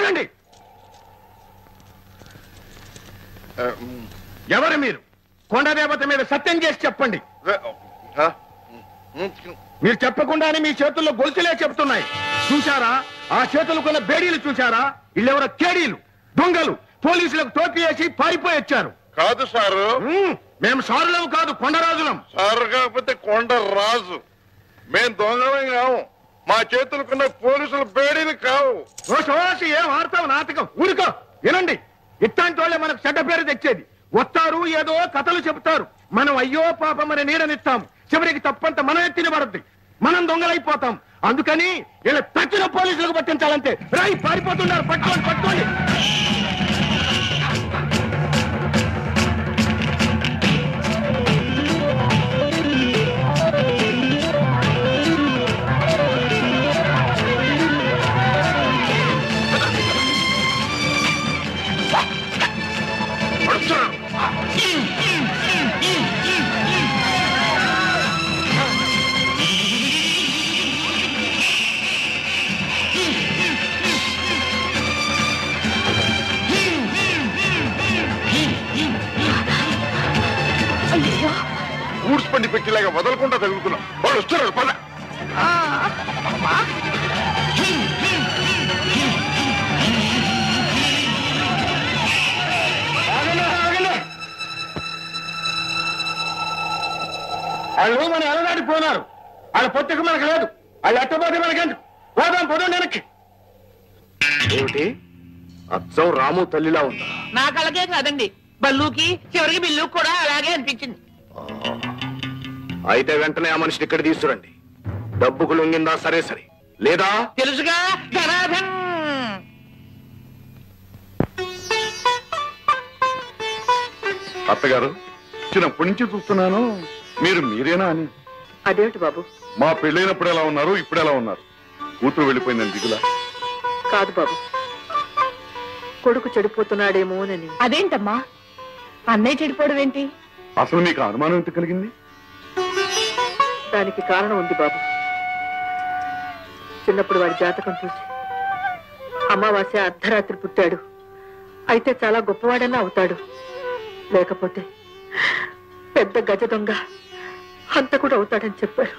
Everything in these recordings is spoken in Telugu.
ఆగండి. ఎవరు మీరు? కొండదేవత మీద సత్యం చేసి చెప్పండి. మీరు చెప్పకుండానే మీ చేతుల్లో గొలుసులే చెప్తున్నాయి. చూశారా? ఆ చేతులకున్న బేడీలు చూశారా? వీళ్ళెవరో కేడీలు, దొంగలు, పోలీసులకు టోపీ వేసి పారిపోయి వచ్చారు. కాదు సారు, మేము సారులం కాదు, కొండరాజులం. సారు కాకపోతే కొండరాజు. మేం దొంగలం కావు. మా చేతులకున్న పోలీసుల బేడీలు కావు. ఓసి ఏం ఆడతావు నాటకం? ఊరుకో. వినండి, ఇట్లాంటి వాళ్ళే మనకు చెడ్డ పేరు తెచ్చేది. వస్తారు, ఏదో కథలు చెబుతారు. మనం అయ్యో పాపం అని నీడనిస్తాం. చివరికి తప్పంత మనం ఎత్తిన పడుద్ది. మనం దొంగలైపోతాం. అందుకని ఇలా తచ్చిన పోలీసులకు పట్టించాలంటే రాయి పారిపోతున్నారు. పట్టుకోండి, పట్టుకోండి. ఊడ్స్ పండి పెట్టిలాగా వదలకుండా తగులుకున్నాం. వాళ్ళు వస్తున్నారు. పద. వాళ్ళు మనం ఎలనాడిపోయినారు. వాళ్ళ పొత్తుకు మనకు లేదు. వాళ్ళు ఎట్టబోతే మనకెందుకు? పోదాం, పోదాం వెనక్కి. ఏమిటి అచ్చం రాము తల్లిలా ఉందా? నా కళ్ళకే కాదండి, బల్లుకి చివరికి బిల్లుకి కూడా అలాగే అనిపించింది. అయితే వెంటనే ఆ మనిషిని ఇక్కడ తీసుకురండి. డబ్బుకు లొంగిందా సరే సరే, లేదా తెలుసుగా ధనాధన్. అత్తగారు, చిన్నప్పటి నుంచి చూస్తున్నాను మీరు మీరేనా అని. అదేమిటి బాబు? మా పెళ్ళైనప్పుడు ఎలా ఉన్నారు, ఇప్పుడు ఎలా ఉన్నారు? కూతురు వెళ్ళిపోయిందని దిగులా? కాదు బాబు, కొడుకు చెడిపోతున్నాడేమోనని. అదేంటమ్మా, అన్నయ్య చెడిపోవడం ఏంటి? అసలు మీకు అనుమానం ఎంత కలిగింది? దానికి కారణం ఉంది బాబు. చిన్నప్పుడు వాడి జాతకం చూసి అమావాస్య అర్ధరాత్రి పుట్టాడు, అయితే చాలా గొప్పవాడన్నా అవుతాడు, లేకపోతే పెద్ద గజ దొంగ హంతకుడు అవుతాడని చెప్పారు.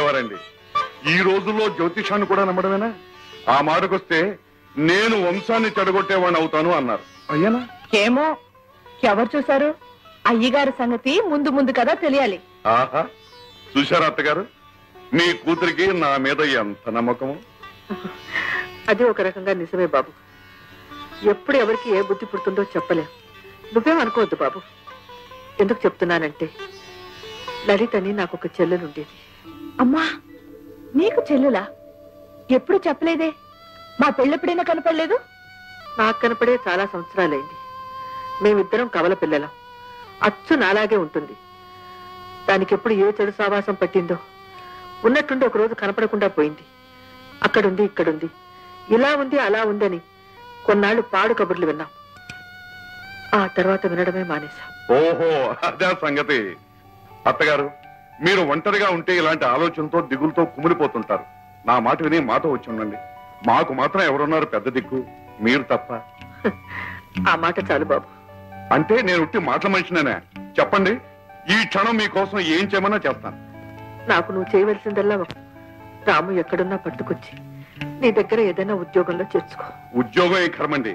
ఎవరండి ఈ రోజుల్లో జ్యోతిషాన్ని కూడా నమ్మడమేనా? ఆ మాటకొస్తే నేను వంశాన్ని చెడగొట్టేవాడిని అవుతాను అన్నారు. అయ్యానా? ఏమో, ఎవరు చూశారు? అయ్యగారి సంగతి ముందు ముందు కదా తెలియాలి. ఆహా, చూశారా అత్తగారు, మీ కూతురికి నా మీద ఎంత నమ్మకము. అది ఒక రకంగా నిజమే బాబు. ఎప్పుడు ఎవరికి ఏ బుద్ధి పుడుతుందో చెప్పలేం. నువ్వేం అనుకోవద్దు బాబు. ఎందుకు చెప్తున్నానంటే, లలితని నాకు ఒక చెల్లెలుండేది. అమ్మా, నీకు చెల్లులా? ఎప్పుడు చెప్పలేదే. మా పెళ్ళెప్పుడైనా కనపడలేదు? నాకు కనపడే చాలా సంవత్సరాలైంది. మేమిద్దరం కవల పిల్లలం. అచ్చు నాలాగే ఉంటుంది. దానికి ఎప్పుడు ఏ చెడు సావాసం పట్టిందో ఉన్నట్టుండి ఒక రోజు కనపడకుండా పోయింది. అక్కడుంది, ఇక్కడుంది, ఇలా ఉంది, అలా ఉందని కొన్నాళ్ళు పాడు కబుర్లు విన్నాం. ఆ తర్వాత వినడమే మానేశాం. ఓహో, అదే సంగతి. అత్తగారు, మీరు ఒంటరిగా ఉంటే ఇలాంటి ఆలోచనతో దిగులతో కుమిలిపోతుంటారు. నా మాట విని మాతో వచ్చి ఉండండి. మాకు మాత్రం ఎవరున్నారు పెద్ద దిక్కు? మీరు తప్ప. ఆ మాట చాలు బాబు. అంటే నేను ఉట్టి మాటల మనిషినేనా? చెప్పండి, ఈ క్షణం మీకోసం ఏం చేయమన్నా చేస్తాను. నాకు నువ్వు చేయవలసిందల్లా రాము ఎక్కడున్నా పట్టుకొచ్చి నీ దగ్గర ఏదైనా ఉద్యోగంలో చేర్చుకో. ఉద్యోగం ఏ కర్మండి,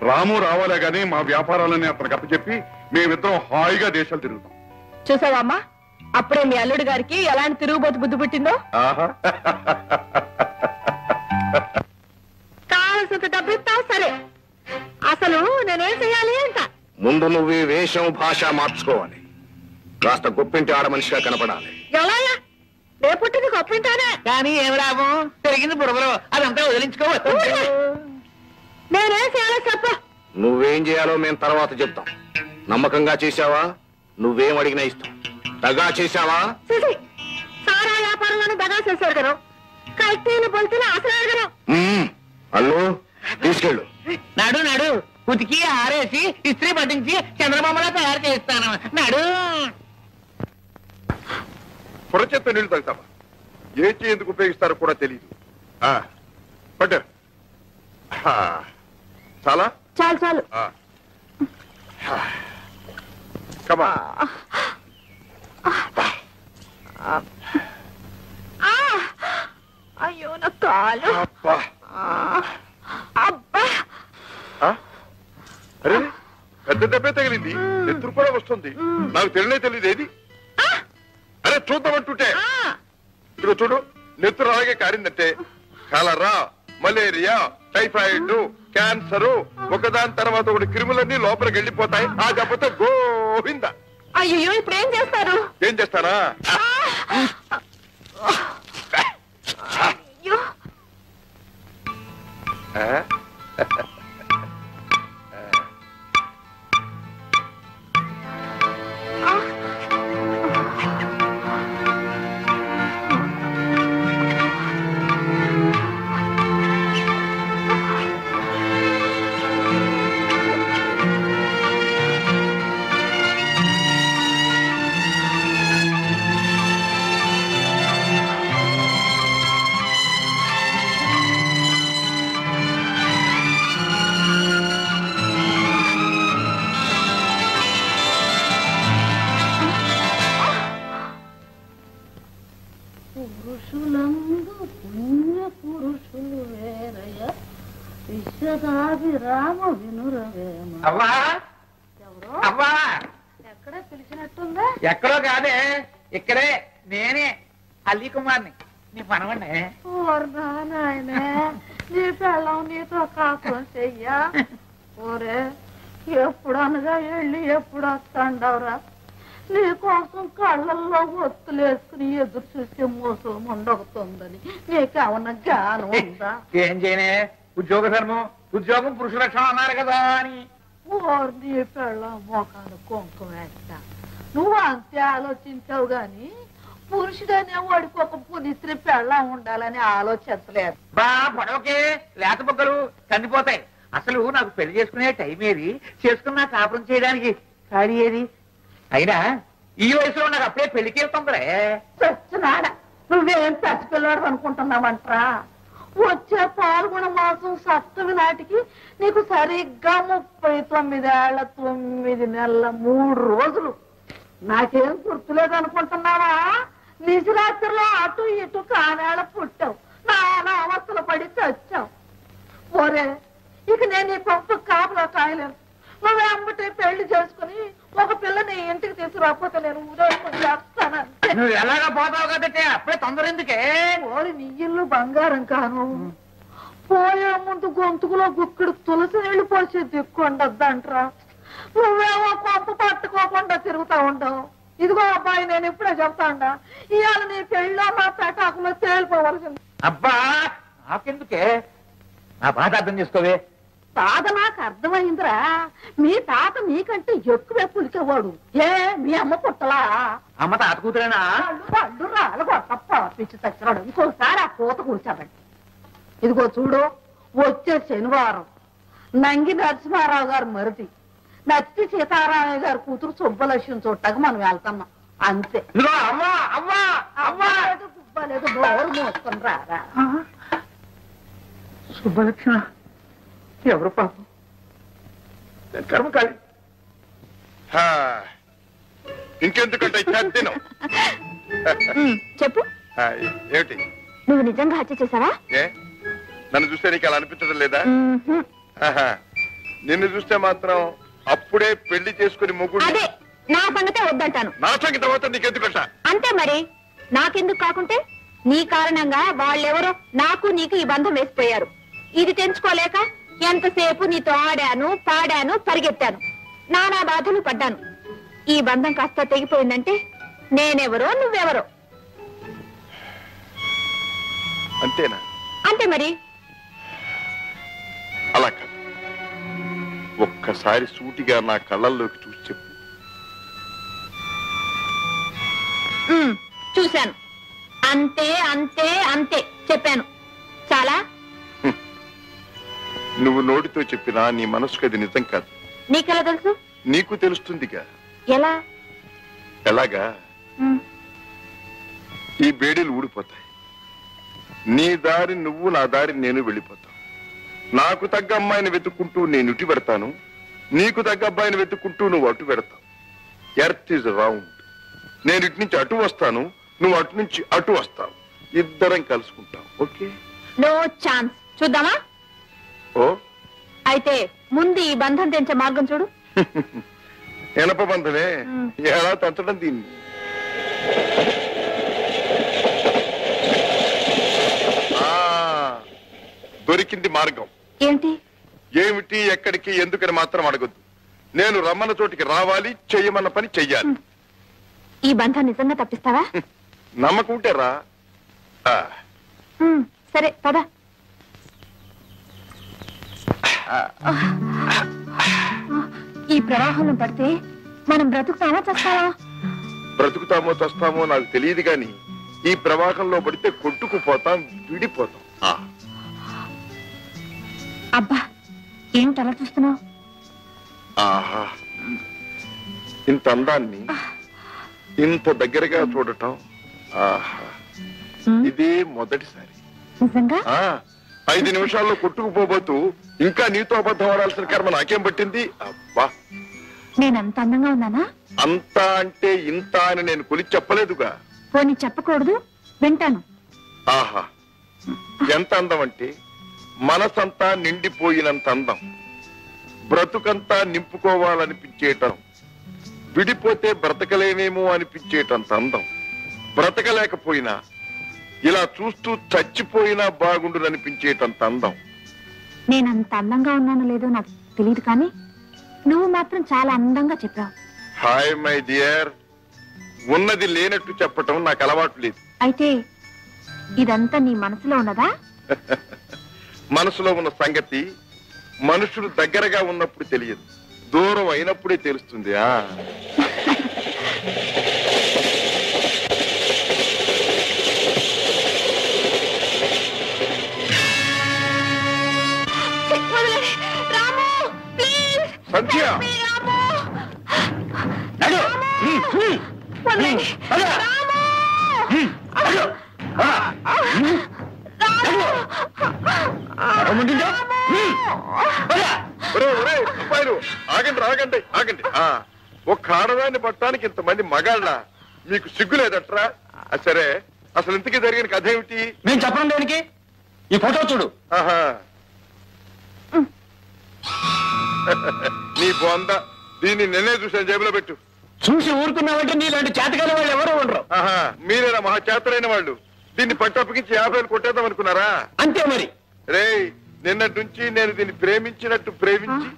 రాము రావాలే గాని మా వ్యాపారాలని అతనికి అప్పచెప్పి మేమిద్దరం హాయిగా దేశాలు తిరుగుతాం. చూసావా అమ్మా, అప్పుడే మీ అల్లుడు గారికి ఎలాంటి తిరుగుబోతు బుద్ధి పుట్టిందో. ఆహా, కావాల్సినంత డబ్బు ఇస్తావు సరే, అసలు నేనేం చెయ్యాలి అంట? ముందు నువ్వు వేషం భాష మార్చుకోవాలి. కాస్త గొప్పింటి ఆడ మనిషిగా కనపడాలి. ఎలా? నే పుట్టింది గొప్పింటానే కానీ ఏం రాము, పెరిగింది బుడగలు, అదంతా వదిలించుకోవచ్చు. నేనేం చేయాలో చెప్ప. నువ్వేం చేయాలో మేము తర్వాత చెప్తాం. నమ్మకంగా చేశావా? నువ్వేం అడిగినా ఇస్తాం. దగా చేశావా? సారా వ్యాపారంలోనే దగా చేశారు కదా, కల్తీలు బొల్తీలు అసలు అడగను. అల్లు తీసుకెళ్ళు. నడు నడు, ఉతికి ఆరేసి ఇస్త్రీ పట్టించి చంద్రబాబులా తయారు చేస్తాను. నడు. పొరచెత్త నీళ్లు తాగుతావా? ఏ ఎందుకు ఉపయోగిస్తారో కూడా తెలియదు. పట్టారు చాలా చాలు చాలు. కమా అయ్యో నా కాలు. అబ్బా అబ్బా అరే పెద్ద దెబ్బే తగిలింది, నెత్తురు కూడా వస్తుంది. నాకు తెలియదు ఏది. అరే చూద్దామంటుంటే ఇదిగో చూడు, నెత్తురు అలాగే కారిందంటే కలరా, మలేరియా, టైఫాయిడ్, క్యాన్సర్ ఒకదాని తర్వాత ఒకటి క్రిములన్నీ లోపలికి వెళ్ళిపోతాయి. ఆ దెబ్బతో గోవిందా. అయ్యో ఇప్పుడు ఏం చేస్తారు? ఏం చేస్తానా? అయ్యో పురుషులందు పుణ్య పురుషులు వేరయ్య విశ్వదాభిరామ వినురవేమ. అవ్వా ఎవరో అవ్వా, ఎక్కడ పిలిచినట్టుందా? ఎక్కడో కాదే, ఇక్కడే. నేనే అల్లీ కుమార్ని, నీ పనవండి. ఓర్నా నాయనే, నీ పెళ్ళం నీతో కాపురం చెయ్యా. ఓరే ఎప్పుడు అనగా వెళ్ళి ఎప్పుడు వస్తాండవరా? నీ కోసం కళ్ళల్లో ఒత్తులేసుకుని ఎదురు చూసే మోసం ఉండవుతుందని నీకేమన్నా జ్ఞానం ఉందా? ఏం చేయనే, ఉద్యోగ ధర్మం, ఉద్యోగం పురుష లక్షణం అన్నారు కదా అని. ఓరు నీ పెళ్ళం మోకాలు కుంకుమ వేస్తా. నువ్వు అంతే ఆలోచించావు గాని పురుషుడనే వాడికి ఒక పునిస్త్రీ పెళ్ళం ఉండాలని ఆలోచించలేదు. బా పొడవకే, లేత బొక్కలు కందిపోతాయి. అసలు నాకు పెళ్లి చేసుకునే టైం ఏది, చేసుకున్నా కాపురం చేయడానికి ఖాళీ ఏది? అయినా ఈ వయసులో నాకు అప్పుడే పెళ్లికి వెళ్తుందిరే. చచ్చినాడ, నువ్వేం పసిపిల్లాడు అనుకుంటున్నావంట్రా? వచ్చే పాల్గొన మాసం సప్తమి నాటికి నీకు సరిగ్గా 39 ఏళ్ల 9 నెలల 3 రోజులు. నాకేం గుర్తులేదు అనుకుంటున్నావా? నిజరాత్రిలో అటు ఇటు కానేళ్ళ పుట్టావు, నానా అవస్థలు పడి చచ్చావు. ఓరే ఇక నేను నీ పంపు కాపులో కాయలేను. నువ్వు అమ్మటే పెళ్లి చేసుకుని ఒక పిల్లని ఇంటికి తీసుకురాకపోతే నేను ఊరేసుకుని చేస్తానంటే. నువ్వు ఎలాగా పోతావు కదంటే అప్పుడే తొందర ఎందుకే? ఓరి నీ ఇల్లు బంగారం కాను. పోయే ముందు గొంతుకులో గుక్కడు తులసి నీళ్లు పోసి దిక్కుండద్దంట్రా. నువ్వేమో కొంప పట్టుకోకుండా తిరుగుతా ఉండవు. ఇదిగో అబ్బాయి, నేను ఇప్పుడే చెప్తాండా, ఇవాళ నీ పెళ్ళో నా పెటాకులో తేలిపోవలసింది. అబ్బా నాకెందుకే, నా బాధ అర్థం చేసుకోవే. తాత నాకు అర్థమైందిరా. మీ తాత మీకంటే ఎక్కువే పులికేవాడు. ఏ మీ అమ్మ పుట్టలా? అమ్మ తాత కూతురేనా? పళ్ళు రాలు కొట్టప్ప పిచ్చి చచ్చినాడు. ఇంకోసారి ఆ పూత కూర్చోబెట్టి. ఇదిగో చూడు, వచ్చే శనివారం నంగి నరసింహారావు గారు మరిది నచ్చి సీతారామయ్య గారి కూతురు సుబ్బలక్ష్మి చూడటానికి మనం వెళ్తున్నాం అంతే. అవ్వా అవ్వా అవ్వా, గుబ్బలేదు, డోరు మోసుకొని రారా. సుబ్బలక్ష్మ ఎవరు పాపం, కర్మ కాదు. ఇంకెందుకంటే తిను. చెప్పు, ఏమిటి? నువ్వు నిజంగా హత్య చేశావా? ఏ నన్ను చూస్తే నీకు అలా అనిపించడం లేదా? నిన్ను చూస్తే మాత్రం అప్పుడే పెళ్లి చేసుకుని మొగుడు. అదే నా సంగతే వద్దంటాను. నా సంగతి తర్వాత నీకెందుకంట? అంతే మరి, నాకెందుకు కాకుంటే నీ కారణంగా వాళ్ళెవరో నాకు నీకు ఈ బంధం వేసిపోయారు. ఇది తెంచుకోలేక ఎంతసేపు నీతో ఆడాను, పాడాను, పరిగెత్తాను, నానా బాధలు పడ్డాను. ఈ బంధం కాస్త తెగిపోయిందంటే నేనెవరో నువ్వెవరో. అంతేనా? అంతే మరి. అలా కాదు, ఒక్కసారి సూటిగా నా కళ్ళల్లోకి చూసి చెప్పు. చూశాను, అంతే అంతే అంతే చెప్పాను. చాలా. నువ్వు నోటితో చెప్పినా నీ మనసుకు అది నిజం కాదు. నీకెలా తెలుసు? నీకు తెలుస్తుందిగా. ఎలా? ఎలాగా? ఈ బేడీలు ఊడిపోతాయి, నీ దారి నువ్వు, నా దారి నేను వెళ్ళిపోతాం. నాకు తగ్గ అమ్మాయిని వెతుక్కుంటూ నేను ఇటు పెడతాను, నీకు తగ్గ అబ్బాయిని వెతుక్కుంటూ నువ్వు అటు పెడతావు. Earth is round. నేను ఇటు నుంచి అటు వస్తాను, నువ్వు అటు నుంచి అటు వస్తావు. ఇద్దరం కలుసుకుంటాం. ఓకే? No chance. చూద్దామా? ఓ అయితే ముందు ఈ బంధం తెంచే మార్గం చూడు. ఎనప బంధమే. ఎలా తంచడం దీన్ని? దొరికింది మార్గం. ఏంటి? ఏమిటి, ఎక్కడికి, ఎందుకని మాత్రం అడగొద్దు. నేను రమ్మన్న చోటికి రావాలి, చెయ్యమన్న పని చెయ్యాలి. ఈ బంధం నిజంగా తప్పిస్తావా? నమ్మకం ఉంటే రా. సరే పద. ఈ ప్రవాహంలో పడితే మనం బ్రతుకుతామా చస్తావా? బ్రతుకుతామో చస్తామో నాకు తెలియదు గాని ఈ ప్రవాహంలో పడితే కొట్టుకుపోతాం, విడిపోతాం. అబ్బా, ఏమిటి అలా చూస్తున్నావు? ఆహా, ఇంత అందాన్ని ఇంత దగ్గరగా చూడటం ఆహా, ఇదే మొదటిసారి. నిజంగా? 5 నిమిషాల్లో కొట్టుకుపోబోతూ ఇంకా నీతో అబద్ధం ఆడాల్సిన కర్మ నాకేం పట్టింది? అబ్బా, నేనంత అందంగా ఉన్నానా? అంత అంటే ఇంత అని నేను కొలిచి చెప్పలేదుగా. పోనీ చెప్పకూడదు, వింటాను. ఆహా, ఎంత అందం అంటే మనసంతా నిండిపోయినంత అందం, బ్రతుకంతా నింపుకోవాలనిపించేటం, విడిపోతే బ్రతకలేనేమో అనిపించేటంత అందం, బ్రతకలేకపోయినా ఇలా చూస్తూ చచ్చిపోయినా బాగుండుననిపించేటంత అందం. నేనంత అందంగా ఉన్నానో లేదో నాకు తెలియదు, కానీ నువ్వు మాత్రం చాలా అందంగా చెప్పావు. హాయ్ మై డియర్, ఉన్నది లేనట్టు చెప్పటం నాకు అలవాటు లేదు. అయితే ఇదంతా నీ మనసులో ఉన్నదా? మనసులో ఉన్న సంగతి మనుషులు దగ్గరగా ఉన్నప్పుడు తెలియదు, దూరం అయినప్పుడే తెలుస్తుంది. సంధ్య, ఆగండి ఆగండి ఆగండి. ఒక్క ఆడదాన్ని పట్టడానికి ఇంతమంది మగాళ్ళ, మీకు సిగ్గు లేదట్రా? సరే, అసలు ఇంతకీ జరిగిన కథ ఏమిటి? నేను చెప్పడం దేనికి? ఈ ఫోటో చూడు. ఆహా, నీ బొంద, దీన్ని నిన్నే చూసాను, జేబులో పెట్టు. చూసి ఊరుకున్నావంటే నీలాంటి చేతకాని వాళ్ళు ఎవరు ఉండరు. ఆహా, మీరేనా మహా చేతలైన వాళ్ళు? దీన్ని పట్టప్పగించి 50 కొట్టేద్దాం అనుకున్నారా? అంతే మరి. రే, నిన్నటి నుంచి నేను దీన్ని ప్రేమించినట్టు ప్రేమించి,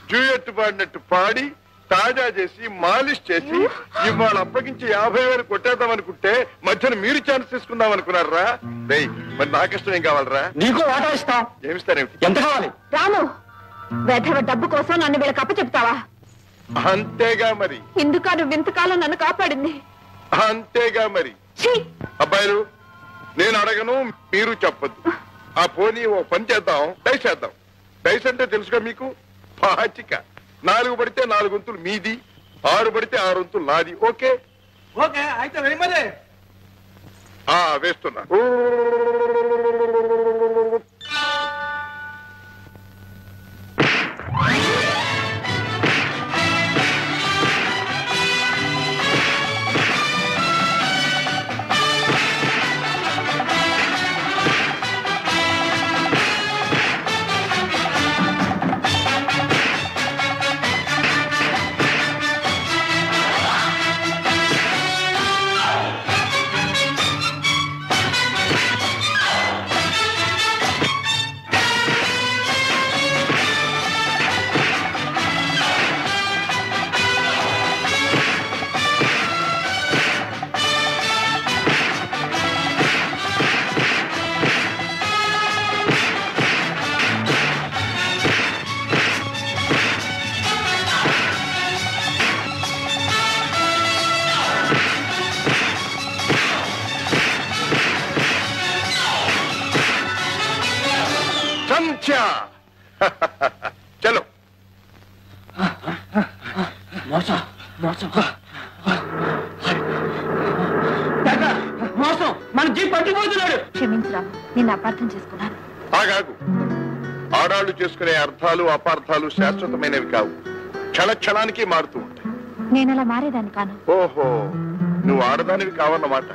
డ్యూయెట్ పాడినట్టు పాడి, తాజా చేసి, మాలిష్ చేసి, ఇవాళ అప్పగించి 50,000 కొట్టేద్దాం అనుకుంటే మధ్యన మీరు ఛాన్స్ తీసుకుందాం అనుకున్నారా? రే, మరి నాకిష్టం ఏం కావాలరా? నీకు వాటా ఇస్తాం. ఏమిస్తారేమిటి? ఎంత కావాలి? రాము, వెధవ డబ్బు కోసం నన్ను వీళ్ళకి అప్పచెప్తావా? అంతేగా మరి. ఇందుక నువ్వు ఇంతకాలం నన్ను కాపాడింది. అంతేగా మరి. అబ్బాయిలు, నేను అడగను, మీరు చెప్పద్దు. ఆ పోనీ ఓ పని చేద్దాం, డైస్ చేద్దాం. డైస్ అంటే తెలుసుగా మీకు? పాచిక. 4 పడితే 4 వంతులు మీది, 6 పడితే 6 వంతులు నాది. ఓకే? ఓకే, అయితే వెరీ మచ్. వేస్తున్నా. చలో. మోసం మోసం మోసం, మన జీప్ పట్టిపోతున్నాడు. క్షమించరా, నిన్ను అపార్థం చేసుకున్నాను. ఆగాగు. ఆడాళ్లు చేసుకునే అర్థాలు అపార్థాలు శాశ్వతమైనవి కావు, క్షణక్షణానికి మారుతూ ఉంటాయి. నేను అలా మారేదాన్ని కాను. ఓహో, నువ్వు ఆడదానివి కావన్నమాట.